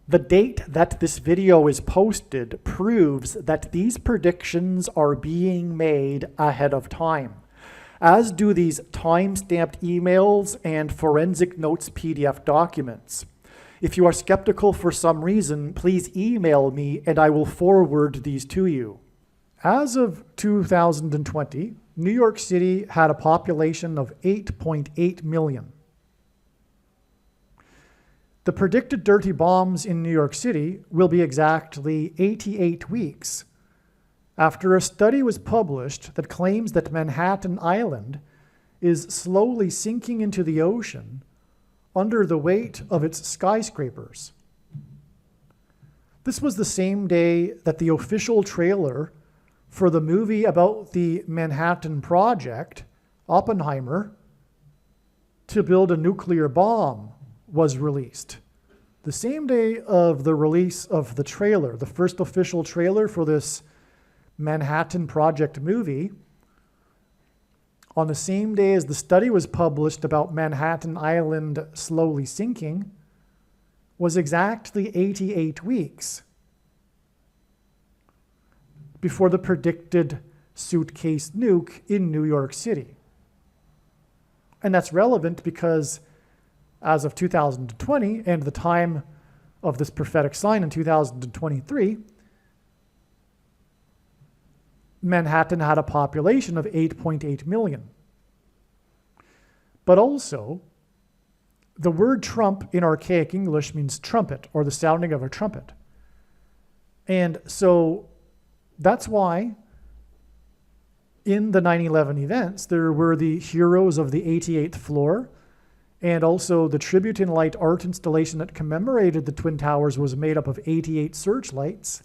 The date that this video is posted proves that these predictions are being made ahead of time, as do these time-stamped emails and forensic notes PDF documents. If you are skeptical for some reason, please email me and I will forward these to you. As of 2020, New York City had a population of 8.8 million. The predicted dirty bombs in New York City will be exactly 88 weeks after a study was published that claims that Manhattan Island is slowly sinking into the ocean under the weight of its skyscrapers. This was the same day that the official trailer for the movie about the Manhattan Project, Oppenheimer, to build a nuclear bomb was released. The same day of the release of the trailer, the first official trailer for this Manhattan Project movie, on the same day as the study was published about Manhattan Island slowly sinking, was exactly 88 weeks before the predicted suitcase nuke in New York City. And that's relevant because as of 2020 and the time of this prophetic sign in 2023, Manhattan had a population of 8.8 million. But also, the word Trump in archaic English means trumpet, or the sounding of a trumpet. And so that's why in the 9/11 events, there were the heroes of the 88th floor, and also the tribute in light art installation that commemorated the Twin Towers was made up of 88 searchlights,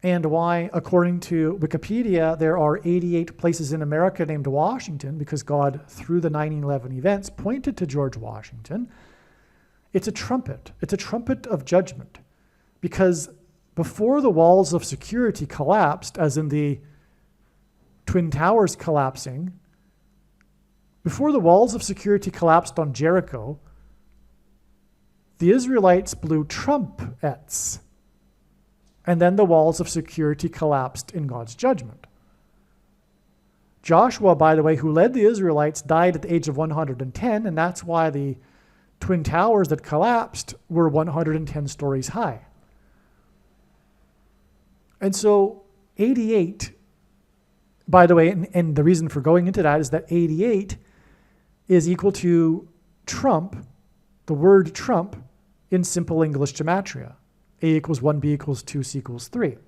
and why, according to Wikipedia, there are 88 places in America named Washington, because God, through the 9/11 events, pointed to George Washington. It's a trumpet. It's a trumpet of judgment, because before the walls of security collapsed, as in the Twin Towers collapsing, before the walls of security collapsed on Jericho, the Israelites blew trumpets, and then the walls of security collapsed in God's judgment. Joshua, by the way, who led the Israelites, died at the age of 110, and that's why the Twin Towers that collapsed were 110 stories high. And so 88, by the way, and the reason for going into that is that 88 is equal to trump, the word trump, in simple English gematria. A equals 1, B equals 2, C equals 3.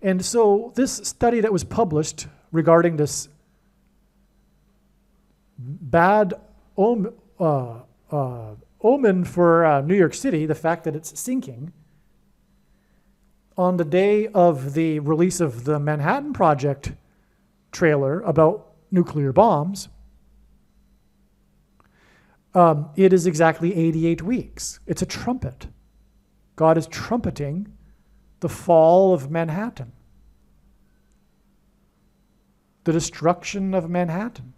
And so this study that was published regarding this bad omen for New York City, the fact that it's sinking, on the day of the release of the Manhattan Project trailer about nuclear bombs, it is exactly 88 weeks. It's a trumpet. God is trumpeting the fall of Manhattan, the destruction of Manhattan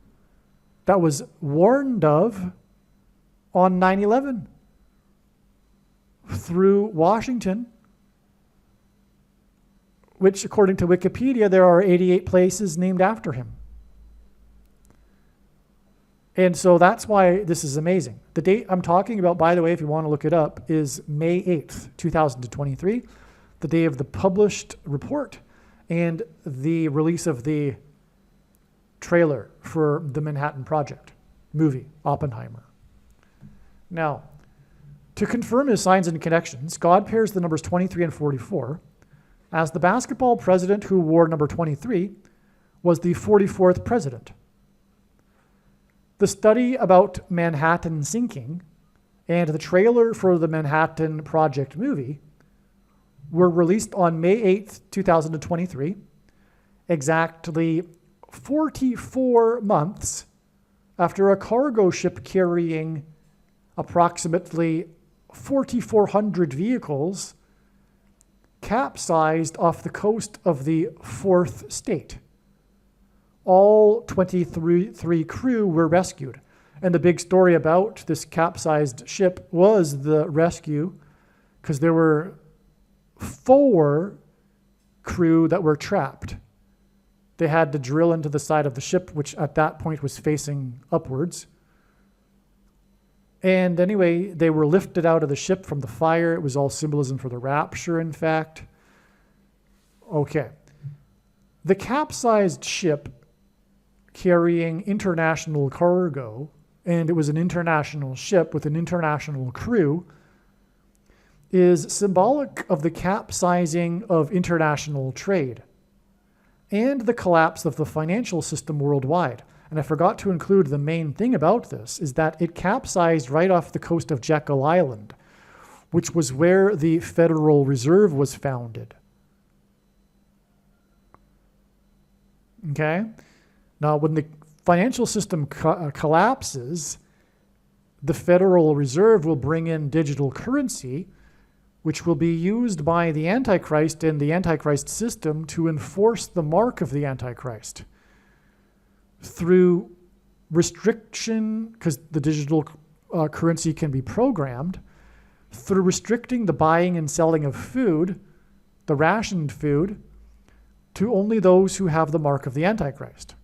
that was warned of on 9/11 through Washington, which, according to Wikipedia, there are 88 places named after him. And so that's why this is amazing. The date I'm talking about, by the way, if you want to look it up, is May 8th, 2023, the day of the published report and the release of the trailer for the Manhattan Project movie, Oppenheimer. Now, to confirm his signs and connections, God pairs the numbers 23 and 44, as the basketball president who wore number 23 was the 44th president. The study about Manhattan sinking and the trailer for the Manhattan Project movie were released on May 8th, 2023, exactly 44 months after a cargo ship carrying approximately 4,400 vehicles capsized off the coast of the fourth state. All 23 crew were rescued. And the big story about this capsized ship was the rescue because there were 4 crew that were trapped. They had to drill into the side of the ship, which at that point was facing upwards. And anyway, they were lifted out of the ship from the fire. It was all symbolism for the rapture, in fact. Okay. The capsized ship carrying international cargo, and it was an international ship with an international crew, is symbolic of the capsizing of international trade and the collapse of the financial system worldwide. And I forgot to include the main thing about this is that it capsized right off the coast of Jekyll Island, which was where the Federal Reserve was founded. Okay? Now, when the financial system collapses, the Federal Reserve will bring in digital currency, which will be used by the Antichrist and the Antichrist system to enforce the mark of the Antichrist through restriction, because the digital currency can be programmed, through restricting the buying and selling of food, the rationed food, to only those who have the mark of the Antichrist,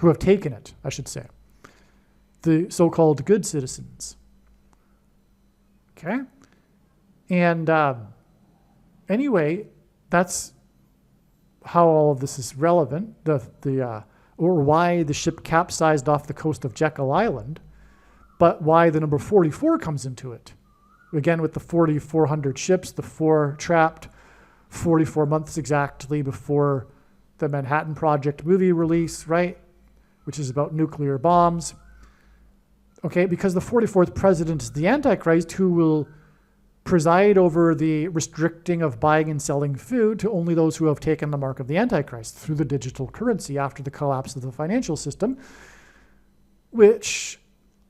who have taken it, I should say, the so-called good citizens. Okay? And anyway, that's how all of this is relevant, or why the ship capsized off the coast of Jekyll Island, but why the number 44 comes into it. Again, with the 4,400 ships, the 4 trapped 44 months exactly before the Manhattan Project movie release, right? Which is about nuclear bombs. Okay, because the 44th president is the Antichrist, who will preside over the restricting of buying and selling food to only those who have taken the mark of the Antichrist through the digital currency after the collapse of the financial system, which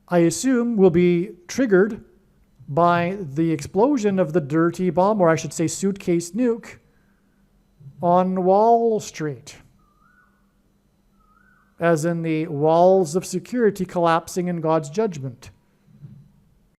I assume will be triggered by the explosion of the dirty bomb, or I should say suitcase nuke, on Wall Street, as in the walls of security collapsing in God's judgment.